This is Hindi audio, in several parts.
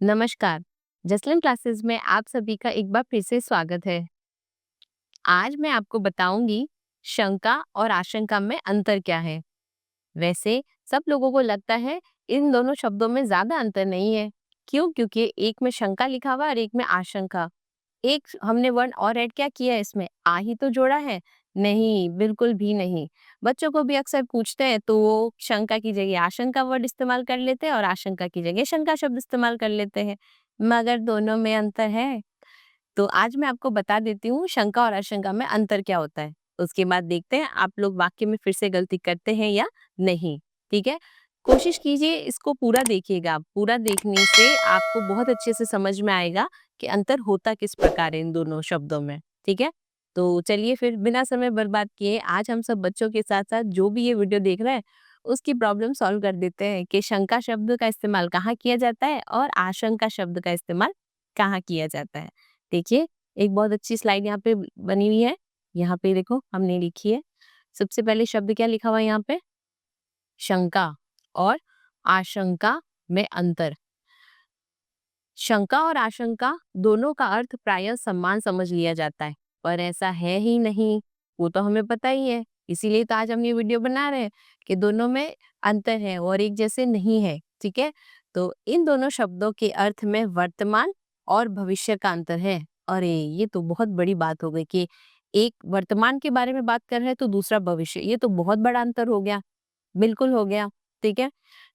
नमस्कार। जसलम क्लासेस में आप सभी का एक बार फिर से स्वागत है। आज मैं आपको बताऊंगी शंका और आशंका में अंतर क्या है। वैसे सब लोगों को लगता है इन दोनों शब्दों में ज्यादा अंतर नहीं है। क्यों? क्योंकि एक में शंका लिखा हुआ है और एक में आशंका। एक हमने वर्ड और ऐड क्या किया है इसमें? आ ही तो जोड़ा है। नहीं, बिल्कुल भी नहीं। बच्चों को भी अक्सर पूछते हैं तो वो शंका की जगह आशंका वर्ड इस्तेमाल कर लेते हैं और आशंका की जगह शंका शब्द इस्तेमाल कर लेते हैं, मगर दोनों में अंतर है। तो आज मैं आपको बता देती हूँ शंका और आशंका में अंतर क्या होता है। उसके बाद देखते हैं आप लोग वाक्य में फिर से गलती करते हैं या नहीं। ठीक है, कोशिश कीजिए, इसको पूरा देखिएगा। पूरा देखने से आपको बहुत अच्छे से समझ में आएगा कि अंतर होता किस प्रकार है इन दोनों शब्दों में। ठीक है, तो चलिए फिर बिना समय बर्बाद किए आज हम सब बच्चों के साथ साथ जो भी ये वीडियो देख रहे हैं उसकी प्रॉब्लम सॉल्व कर देते हैं कि शंका शब्द का इस्तेमाल कहाँ किया जाता है और आशंका शब्द का इस्तेमाल कहाँ किया जाता है। देखिए, एक बहुत अच्छी स्लाइड यहाँ पे बनी हुई है। यहाँ पे देखो हमने लिखी है। सबसे पहले शब्द क्या लिखा हुआ है यहाँ पे? शंका और आशंका में अंतर। शंका और आशंका दोनों का अर्थ प्रायः समान समझ लिया जाता है, पर ऐसा है ही नहीं। वो तो हमें पता ही है, इसीलिए तो आज हम ये वीडियो बना रहे हैं कि दोनों में अंतर है और एक जैसे नहीं है। ठीक है, तो इन दोनों शब्दों के अर्थ में वर्तमान और भविष्य का अंतर है। अरे ये तो बहुत बड़ी बात हो गई कि एक वर्तमान के बारे में बात कर रहे हैं तो दूसरा भविष्य। ये तो बहुत बड़ा अंतर हो गया। बिल्कुल हो गया। ठीक है,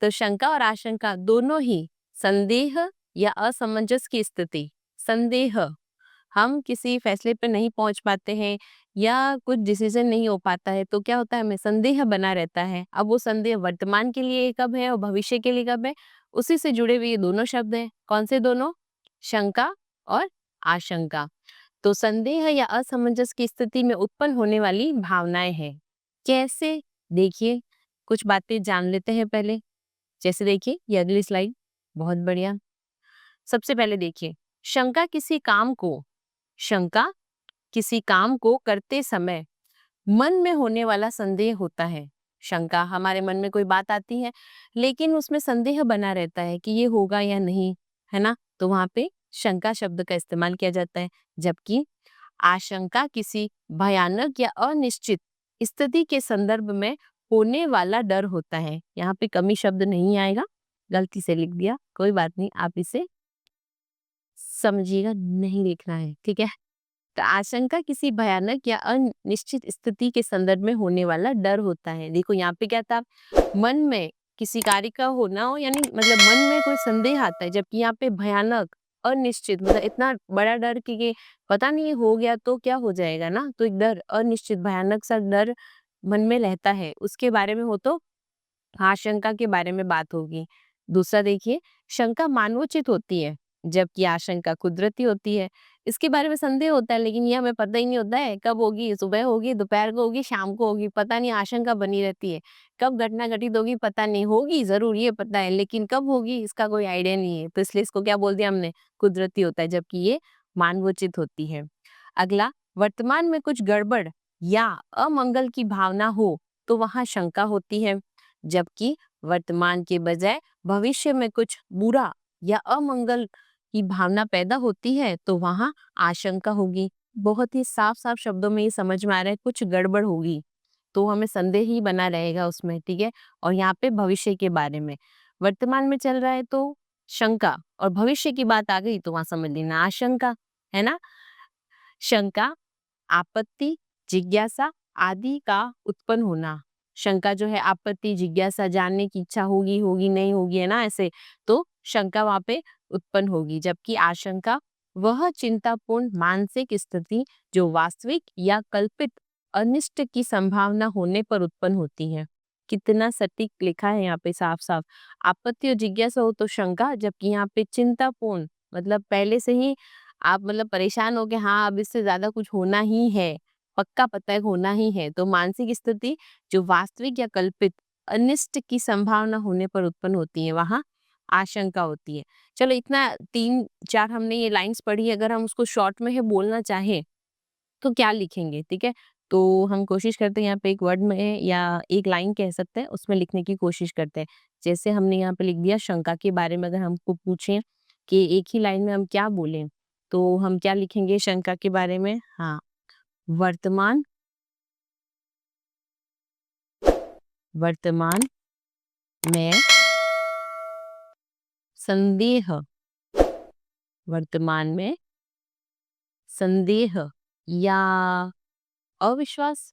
तो शंका और आशंका दोनों ही संदेह या असमंजस की स्थिति। संदेह, हम किसी फैसले पर नहीं पहुंच पाते हैं या कुछ डिसीजन नहीं हो पाता है तो क्या होता है, हमें संदेह बना रहता है। अब वो संदेह वर्तमान के लिए कब है और भविष्य के लिए कब है, उसी से जुड़े हुए ये दोनों शब्द हैं। कौन से दोनों? शंका और आशंका। तो संदेह या असमंजस की स्थिति में उत्पन्न होने वाली भावनाएं हैं। कैसे? देखिए, कुछ बातें जान लेते हैं पहले। जैसे देखिए ये अगली स्लाइड, बहुत बढ़िया। सबसे पहले देखिए, शंका किसी काम को शंका किसी काम को करते समय मन में होने वाला संदेह होता है। शंका, हमारे मन में कोई बात आती है लेकिन उसमें संदेह बना रहता है कि ये होगा या नहीं, है ना, तो वहां पे शंका शब्द का इस्तेमाल किया जाता है। जबकि आशंका किसी भयानक या अनिश्चित स्थिति के संदर्भ में होने वाला डर होता है। यहाँ पे कमी शब्द नहीं आएगा, गलती से लिख दिया, कोई बात नहीं, आप इसे समझिएगा, नहीं लिखना है। ठीक है, तो आशंका किसी भयानक या अनिश्चित स्थिति के संदर्भ में होने वाला डर होता है। देखो यहाँ पे क्या था, मन में किसी कार्य का होना हो, यानी मतलब मन में कोई संदेह आता है, जबकि यहाँ पे भयानक अनिश्चित मतलब इतना बड़ा डर कि ये पता नहीं हो गया तो क्या हो जाएगा ना, तो एक डर, अनिश्चित भयानक सा डर मन में रहता है, उसके बारे में हो तो आशंका के बारे में बात होगी। दूसरा देखिए, शंका मानवोचित होती है जबकि आशंका कुदरती होती है। इसके बारे में संदेह होता है लेकिन ये हमें पता ही नहीं होता है कब होगी, सुबह होगी, दोपहर को होगी, शाम को होगी, पता नहीं, आशंका बनी रहती है। कब घटना घटित होगी पता नहीं, होगी जरूर ये पता है लेकिन कब होगी इसका कोई आइडिया नहीं है, तो इसलिए इसको क्या बोल दिया हमने, कुदरती होता है, जबकि ये मानवोचित होती है। अगला, वर्तमान में कुछ गड़बड़ या अमंगल की भावना हो तो वहां शंका होती है, जबकि वर्तमान के बजाय भविष्य में कुछ बुरा या अमंगल की भावना पैदा होती है तो वहां आशंका होगी। बहुत ही साफ साफ शब्दों में ये समझ में आ रहा है, कुछ गड़बड़ होगी तो हमें संदेह ही बना रहेगा उसमें। ठीक है, और यहाँ पे भविष्य के बारे में, वर्तमान में चल रहा है तो शंका और भविष्य की बात आ गई तो वहां समझ लेना आशंका, है ना। शंका, आपत्ति, जिज्ञासा आदि का उत्पन्न होना। शंका जो है आपत्ति, जिज्ञासा, जानने की इच्छा होगी होगी नहीं होगी, है ना, ऐसे, तो शंका वहां पे उत्पन्न होगी। जबकि आशंका वह चिंतापूर्ण मानसिक स्थिति जो वास्तविक या कल्पित अनिष्ट की संभावना होने पर उत्पन्न होती है। कितना सटीक लिखा है यहाँ पे, साफ साफ। आपत्ति और जिज्ञासा हो तो शंका, जबकि यहाँ पे चिंतापूर्ण मतलब पहले से ही आप मतलब परेशान हो के, हाँ अब इससे ज्यादा कुछ होना ही है, पक्का पता है होना ही है, तो मानसिक स्थिति जो वास्तविक या कल्पित अनिष्ट की संभावना होने पर उत्पन्न होती है, वहां आशंका होती है। चलो इतना तीन चार हमने ये लाइंस पढ़ी, अगर हम उसको शॉर्ट में है बोलना चाहे तो क्या लिखेंगे? ठीक है, तो हम कोशिश करते हैं यहाँ पे एक वर्ड में या एक लाइन कह सकते हैं उसमें लिखने की कोशिश करते हैं। जैसे हमने यहाँ पे लिख दिया, शंका के बारे में अगर हमको पूछें कि एक ही लाइन में हम क्या बोलें, तो हम क्या लिखेंगे शंका के बारे में? हाँ, वर्तमान वर्तमान में संदेह वर्तमान में संदेह या अविश्वास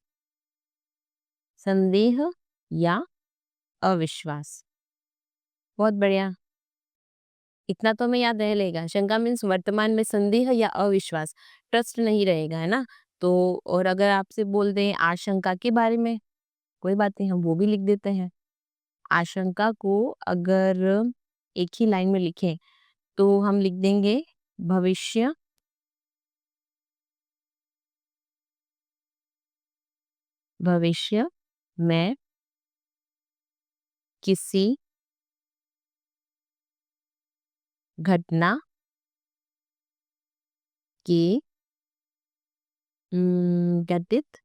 संदेह या अविश्वास। बहुत बढ़िया, इतना तो हमें याद रह लेगा। शंका मीन्स वर्तमान में संदेह या अविश्वास, ट्रस्ट नहीं रहेगा, है ना। तो और अगर आपसे बोल दें आशंका के बारे में, कोई बात नहीं, हम वो भी लिख देते हैं। आशंका को अगर एक ही लाइन में लिखें तो हम लिख देंगे भविष्य भविष्य में किसी घटना के घटित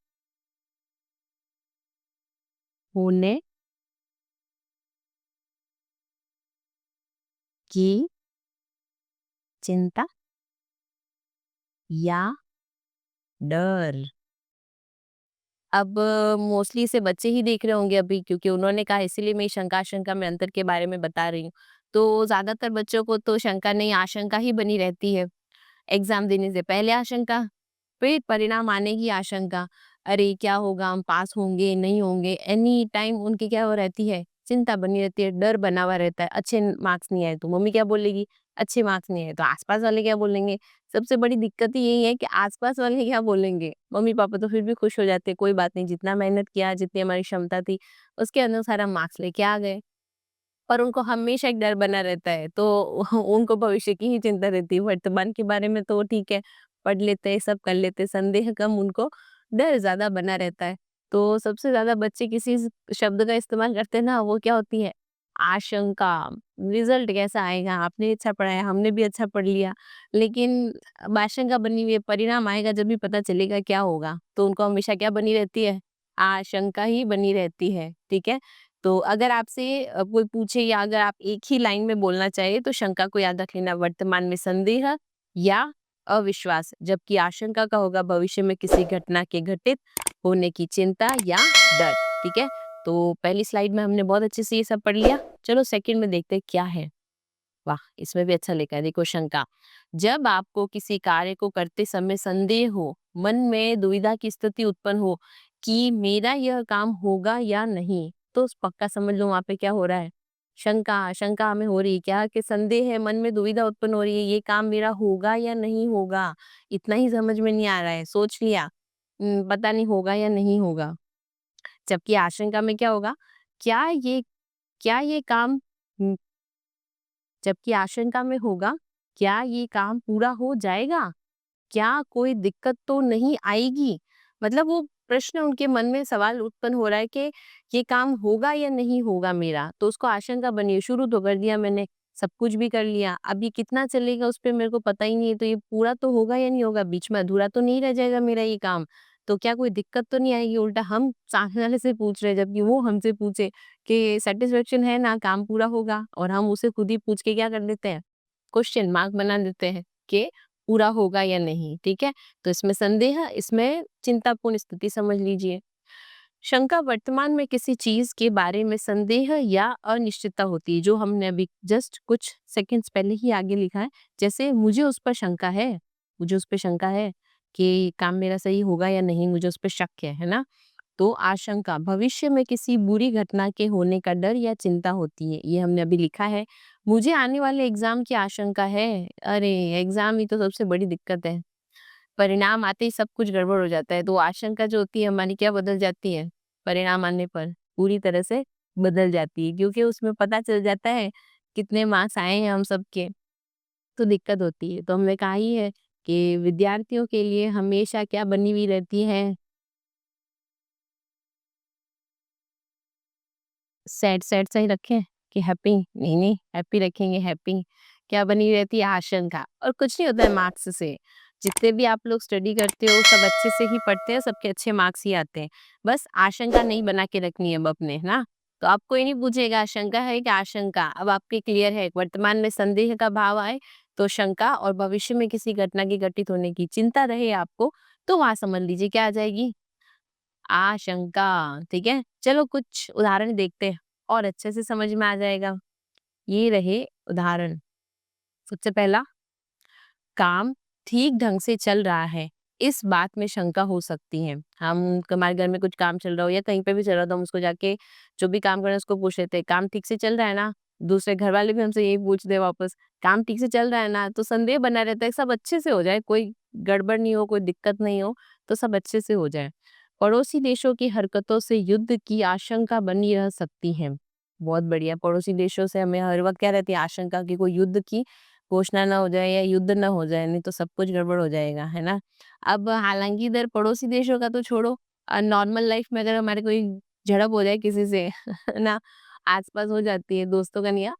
होने की चिंता या डर। अब मोस्टली इसे बच्चे ही देख रहे होंगे अभी, क्योंकि उन्होंने कहा, इसीलिए मैं शंका आशंका में अंतर के बारे में बता रही हूँ। तो ज्यादातर बच्चों को तो शंका नहीं आशंका ही बनी रहती है। एग्जाम देने से पहले आशंका, फिर परिणाम आने की आशंका, अरे क्या होगा, हम पास होंगे नहीं होंगे, एनी टाइम उनकी क्या हो रहती है, चिंता बनी रहती है, डर बना हुआ रहता है। अच्छे मार्क्स नहीं आए तो मम्मी क्या बोलेगी, अच्छे मार्क्स नहीं आए तो आसपास वाले क्या बोलेंगे। सबसे बड़ी दिक्कत ही यही है कि आसपास वाले क्या बोलेंगे। मम्मी पापा तो फिर भी खुश हो जाते हैं, कोई बात नहीं, जितना मेहनत किया, जितनी हमारी क्षमता थी उसके अनुसार हम मार्क्स लेके आ गए। पर उनको हमेशा एक डर बना रहता है, तो उनको भविष्य की ही चिंता रहती है। वर्तमान के बारे में तो ठीक है, पढ़ लेते हैं, सब कर लेते हैं, संदेह कम, उनको डर ज़्यादा बना रहता है। तो सबसे ज़्यादा बच्चे किसी शब्द का इस्तेमाल करते हैं ना, वो क्या होती है? आशंका। रिज़ल्ट कैसा आएगा? आपने अच्छा पढ़ा है, हमने भी अच्छा पढ़ लिया, लेकिन अब आशंका बनी हुई है, परिणाम आएगा जब भी पता चलेगा क्या होगा। तो उनको हमेशा क्या बनी रहती है? आशंका ही बनी रहती है, ठीक है? तो अगर आपसे कोई पूछे या अगर आप एक ही लाइन में बोलना चाहिए तो शंका को याद रख लेना, वर्तमान में संदेह या अविश्वास, जबकि आशंका का होगा भविष्य में किसी घटना के घटित होने की चिंता या डर। ठीक है, तो पहली स्लाइड में हमने बहुत अच्छे से ये सब पढ़ लिया। चलो सेकंड में देखते हैं क्या है। वाह, इसमें भी अच्छा लिखा है, देखो शंका, जब आपको किसी कार्य को करते समय संदेह हो, मन में दुविधा की स्थिति उत्पन्न हो कि मेरा यह काम होगा या नहीं, तो पक्का समझ लो वहां पे क्या हो रहा है, शंका शंका हमें हो रही है क्या, कि संदेह है, मन में दुविधा उत्पन्न हो रही है, ये काम मेरा होगा या नहीं होगा। इतना ही समझ में नहीं आ रहा है, सोच लिया, पता नहीं होगा या नहीं होगा। जबकि आशंका में क्या होगा, क्या ये क्या ये काम जबकि आशंका में होगा, क्या ये काम पूरा हो जाएगा? क्या कोई दिक्कत तो नहीं आएगी? मतलब वो प्रश्न उनके मन में सवाल उत्पन्न हो रहा है कि ये काम होगा या नहीं होगा मेरा? तो उसको आशंका बनी है, शुरू तो कर दिया मैंने, सब कुछ भी कर लिया, अब ये कितना चलेगा उस पे मेरे को पता ही नहीं है, तो ये पूरा तो होगा या नहीं होगा? बीच में अधूरा तो नहीं रह जाएगा मेरा ये काम? तो क्या कोई दिक्कत तो नहीं आएगी? उल्टा हम सामने वाले से पूछ रहे हैं, जबकि वो हमसे पूछे कि सैटिस्फैक्शन है ना, काम पूरा होगा, और हम उसे खुद ही पूछ के क्या कर देते हैं, क्वेश्चन मार्क बना देते हैं कि पूरा होगा या नहीं। ठीक है, तो इसमें संदेह, इसमें चिंतापूर्ण स्थिति समझ लीजिए। शंका वर्तमान में किसी चीज के बारे में संदेह या अनिश्चितता होती है, जो हमने अभी जस्ट कुछ सेकंड्स पहले ही आगे लिखा है। जैसे मुझे उस पर शंका है, मुझे उस पर शंका है कि काम मेरा सही होगा या नहीं, मुझे उस पर शक है ना। तो आशंका भविष्य में किसी बुरी घटना के होने का डर या चिंता होती है, ये हमने अभी लिखा है। मुझे आने वाले एग्जाम की आशंका है। अरे, एग्जाम ही तो सबसे बड़ी दिक्कत है, परिणाम आते ही सब कुछ गड़बड़ हो जाता है। तो आशंका जो होती है हमारी क्या बदल जाती है, परिणाम आने पर पूरी तरह से बदल जाती है, क्योंकि उसमें पता चल जाता है कितने मार्क्स आए हैं हम सबके, तो दिक्कत होती है। तो हमने कहा ही है कि विद्यार्थियों के लिए हमेशा क्या बनी हुई रहती है, सैड सैड सा ही रखें कि हैप्पी, नहीं नहीं हैप्पी रखेंगे, हैप्पी। क्या बनी रहती है, आशंका। और कुछ नहीं होता है मार्क्स से, जितने भी आप लोग स्टडी करते हो सब अच्छे से ही पढ़ते हैं, सबके अच्छे मार्क्स ही आते हैं। बस आशंका नहीं बना के रखनी है अब अपने, है ना। तो अब कोई नहीं पूछेगा शंका है कि आशंका, अब आपके क्लियर है। वर्तमान में संदेह का भाव आए तो शंका, और भविष्य में किसी घटना के घटित होने की चिंता रहे आपको, तो वहाँ समझ लीजिए क्या आ जाएगी, आशंका। ठीक है, चलो कुछ उदाहरण देखते हैं और अच्छे से समझ में आ जाएगा। ये रहे उदाहरण। सबसे पहला, काम ठीक ढंग से चल रहा है, इस बात में शंका हो सकती है। हम हमारे घर में कुछ काम चल रहा हो या कहीं पे भी चल रहा हो तो हम उसको जाके जो भी काम कर रहे हैं उसको पूछ लेते हैं, काम ठीक से चल रहा है ना? दूसरे घर वाले भी हमसे यही पूछते हैं वापस, काम ठीक से चल रहा है ना? तो संदेह बना रहता है सब अच्छे से हो जाए, कोई गड़बड़ नहीं हो, कोई दिक्कत नहीं हो, तो सब अच्छे से हो जाए। पड़ोसी देशों की हरकतों से युद्ध की आशंका बनी रह सकती है। बहुत बढ़िया, पड़ोसी देशों से हमें हर वक़्त क्या रहती है, आशंका कि कोई युद्ध की घोषणा ना हो जाए या युद्ध ना हो जाए, नहीं तो सब कुछ गड़बड़ हो जाएगा, है ना? अब हालाँकि इधर पड़ोसी देशों का तो छोड़ो, नॉर्मल लाइफ में अगर हमारे कोई झड़प हो जाए किसी से है ना, आस-पास हो जाती है, दोस्तों का नहीं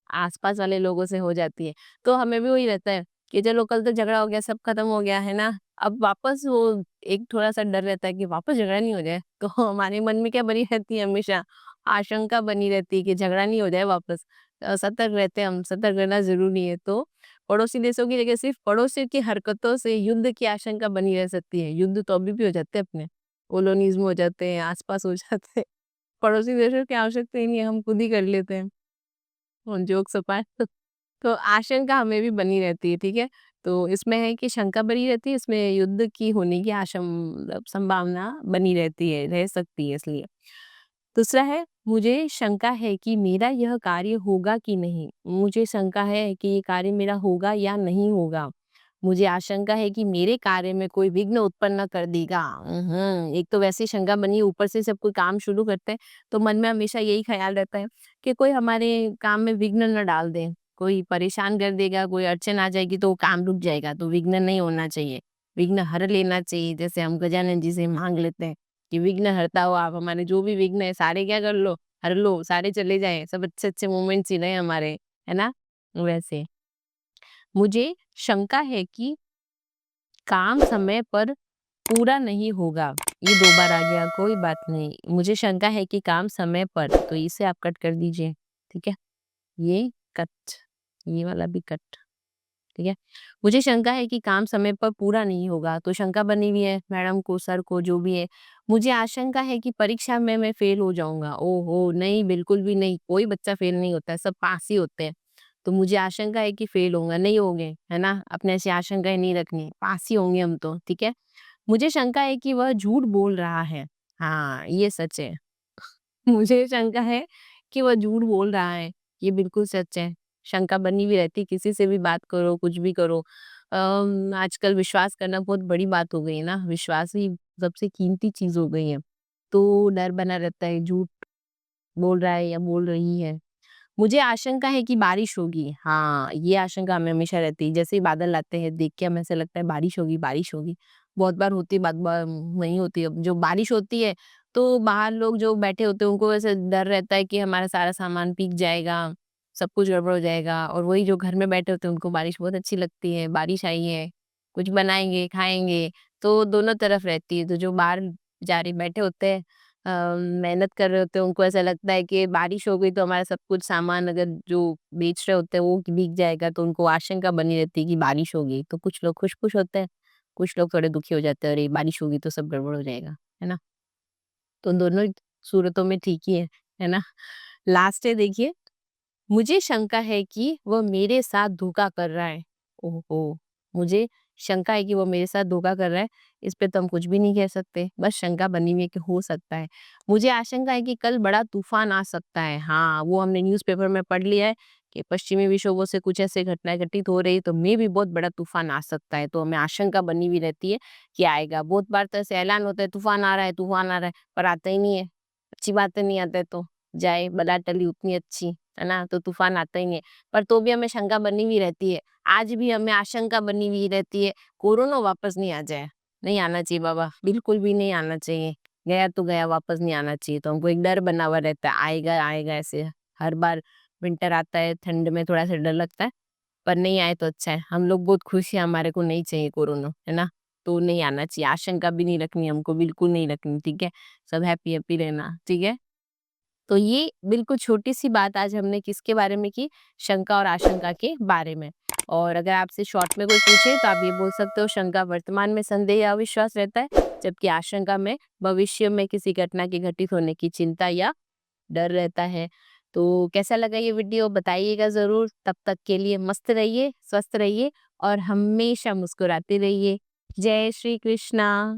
आस-पास वाले लोगों से हो जाती है। तो हमें भी वही रहता है कि चलो कल तो झगड़ा हो गया, सब खत्म हो गया, है ना? अब वापस वो एक थोड़ा-सा डर रहता है कि वापस झगड़ा नहीं हो जाए। तो हमारे मन में क्या बनी रहती है हमेशा, आशंका बनी रहती है कि झगड़ा नहीं हो जाए वापस। सतर्क रहते हैं हम, सतर्क रहना ज़रूरी है। तो पड़ोसी देशों की जगह सिर्फ़ पड़ोसियों की हरकतों से युद्ध की आशंका बनी रह सकती है। युद्ध तो अभी भी हो जाते हैं अपने, कोलोनीज़ में हो जाते हैं, आस-पास हो जाते हैं। पड़ोसी देशों की आवश्यकता ही नहीं है, हम खुद ही कर लेते हैं। जोक्स अपार्ट, तो आशंका हमें भी बनी रहती है, ठीक है? तो इसमें है कि शंका बनी रहती है, इसमें युद्ध की होने की मतलब संभावना बनी रहती है, रह सकती है इसलिए। दूसरा है, मुझे शंका है कि मेरा यह कार्य होगा कि नहीं। मुझे शंका है कि ये कार्य मेरा होगा या नहीं होगा। मुझे आशंका है कि मेरे कार्य में कोई विघ्न उत्पन्न कर देगा। एक तो वैसे ही शंका बनी, ऊपर से सब कोई काम शुरू करते हैं, तो मन में हमेशा यही ख़्याल रहता है कि कोई हमारे काम में विघ्न ना डाल दे। कोई परेशान कर देगा, कोई अड़चन आ जाएगी तो वो काम रुक जाएगा, तो विघ्न नहीं होना चाहिए। विघ्न हर लेना चाहिए, जैसे हम गजानन जी से माँग लेते हैं कि विघ्न हरता हो आप, हमारे जो भी विघ्न है सारे क्या कर लो, हर लो, सारे चले जाएँ, सब अच्छे-अच्छे मोमेंट्स ही रहे हमारे, है ना? वैसे। मुझे शंका है कि काम समय पर पूरा नहीं होगा। ये 2 बार आ गया, कोई बात नहीं। मुझे शंका है कि काम समय पर, तो इसे आप कट कर दीजिए, ठीक है? ये कट, ये वाला भी कट, ठीक है? मुझे शंका है कि काम समय पर पूरा नहीं होगा, तो शंका बनी हुई है मैडम को, सर को, जो भी है। मुझे आशंका है कि परीक्षा में मैं फेल हो जाऊँगा। ओहो! नहीं, बिल्कुल भी नहीं, कोई बच्चा फेल नहीं होता है, सब पास ही होते हैं। तो मुझे आशंका है कि फेल होऊँगा, नहीं होंगे, है ना? अपने ऐसी आशंकाएँ नहीं रखनी, पास ही होंगे हम तो, ठीक है? मुझे शंका है कि वह झूठ बोल रहा है। हाँ, ये सच है। मुझे शंका है कि वह झूठ बोल रहा है, ये बिल्कुल सच है। शंका बनी हुई रहती है, किसी से भी बात करो, कुछ भी करो। आजकल विश्वास करना बहुत बड़ी बात हो गई है ना, विश्वास ही सबसे कीमती चीज़ हो गई है। तो डर बना रहता है, झूठ बोल रहा है या बोल रही है। मुझे आशंका है कि बारिश होगी। हाँ, ये आशंका हमें हमेशा रहती है। जैसे ही बादल आते हैं, देख के हमें ऐसा लगता है बारिश होगी, बारिश होगी। बहुत बार होती है, बात नहीं होती है। अब जो बारिश होती है, तो बाहर लोग जो बैठे होते हैं, उनको ऐसे डर रहता है कि हमारा सारा सामान भीग जाएगा, सब कुछ गड़बड़ हो जाएगा। और वही जो घर में बैठे होते हैं, उनको बारिश बहुत अच्छी लगती है, बारिश आई है, कुछ बनाएँगे, खाएँगे, तो दोनों तरफ रहती है। तो जो बाहर बेचारे बैठे होते हैं, मेहनत कर रहे होते हैं, उनको ऐसा लगता है कि बारिश हो गई तो हमारा सब कुछ सामान अगर जो बेच रहे होते हैं वो भीग जाएगा, तो उनको आशंका बनी रहती है कि बारिश होगी। तो कुछ लोग खुश-खुश होते हैं, कुछ लोग थोड़े दुखी हो जाते हैं, अरे बारिश होगी तो सब गड़बड़ हो जाएगा, है ना? तो दोनों ही सूरतों में ठीक ही है ना? लास्ट है देखिए, मुझे शंका है कि वह मेरे साथ धोखा कर रहा है। ओहो! मुझे शंका है कि वो मेरे साथ धोखा कर रहा है, इस पे तो हम कुछ भी नहीं कह सकते, बस शंका बनी हुई है कि हो सकता है। मुझे आशंका है कि कल बड़ा तूफ़ान आ सकता है। हाँ, वो हमने न्यूज़पेपर में पढ़ लिया है कि पश्चिमी विक्षोभों से कुछ ऐसे घटनाएँ घटित हो रही है, तो मे भी बहुत बड़ा तूफ़ान आ सकता है, तो हमें आशंका बनी हुई रहती है कि आएगा। बहुत बार तो ऐसे ऐलान होता है तूफ़ान आ रहा है, तूफ़ान आ रहा है, पर आता ही नहीं है। अच्छी बात है नहीं आता है तो, जाए बला टली उतनी अच्छी, है ना? तो तूफ़ान आता ही नहीं है। पर तो भी हमें शंका बनी हुई रहती है। आज भी हमें आशंका बनी हुई रहती है, कोरोना वापस नहीं आ जाए। नहीं आना चाहिए बाबा, बिल्कुल भी नहीं आना चाहिए। गया तो गया, वापस नहीं आना चाहिए। तो हमको एक डर बना हुआ रहता है, आएगा, आएगा ऐसे। हर बार विंटर आता है, ठंड में थोड़ा-सा डर लगता है, पर नहीं आए तो अच्छा है। हम लोग बहुत खुश हैं, हमारे को नहीं चाहिए कोरोना, है ना? तो नहीं आना चाहिए, आशंका भी नहीं रखनी हमको, बिल्कुल नहीं रखनी, ठीक है? सब हैप्पी-हैप्पी रहना, ठीक है? तो ये बिल्कुल छोटी-सी बात आज हमने किसके बारे में की? शंका और आशंका के बारे में। और अगर आपसे शॉर्ट में कोई पूछे तो आप ये बोल सकते हो शंका वर्तमान में संदेह या अविश्वास रहता है, जबकि आशंका में भविष्य में किसी घटना के घटित होने की चिंता या डर रहता है। तो कैसा लगा ये वीडियो बताइएगा ज़रूर। तब तक के लिए मस्त रहिए, स्वस्थ रहिए और हमेशा मुस्कुराते रहिए। जय श्री कृष्णा।